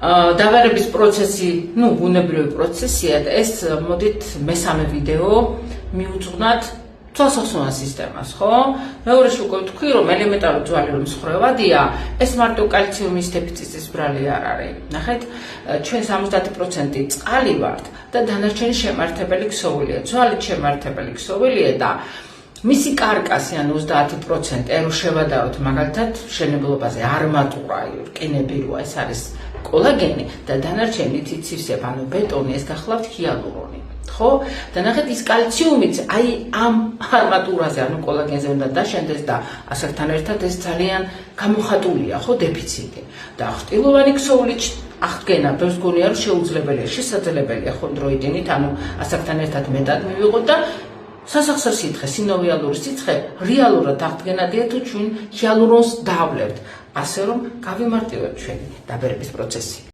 დაბერების პროცესი, ბუნებრივი პროცესია და ეს მოდით მესამე ვიდეო მიუძღვნათ თვალსახსოვან სისტემას, ხო? მეორეში უკვე ვთქვი, რომ ელემენტარული ძვალი რომ მსხრევადია, ეს მარტო კალციუმის დეფიციტის ბრალი არ არის. ნახეთ, ჩვენ 70% წყალი ვართ და დანარჩენი შემართებელი ქსოვილია. ძვალი შემართებელი ქსოვილია და მისი კარკასი ან 30% რო შევადავთ მაგალითად შენებლობაზე არმატურა, რკინები როა, ეს არის კოლაგენი და დანარჩენი ციცივსებ, ანუ ბეტონი, ეს გახლავთ ჰიალურონი. ხო? და ნახეთ ის კალციუმიც აი ამ არმატურაზე, ანუ კოლაგენზე უნდა დაშენდეს და ასაკთან ერთად ეს ძალიან გამოხატულია, ხო, დეფიციტი. და ხრტილოვანი ქსოვილით აღდგენა ბევრს გონია რომ შეუძლებელია, შესაძლებელია ხონდროიტინით, ანუ ასაკთან ერთად მეტად მივიღოთ და სასახსარ სითხე, სინოვიალური სიცხე რეალურად აღდგენადია თუ ჩვენ ჰიალურონს დავლევთ, ასე რომ გავიმარტივებთ ჩვენი დაბერების პროცესი.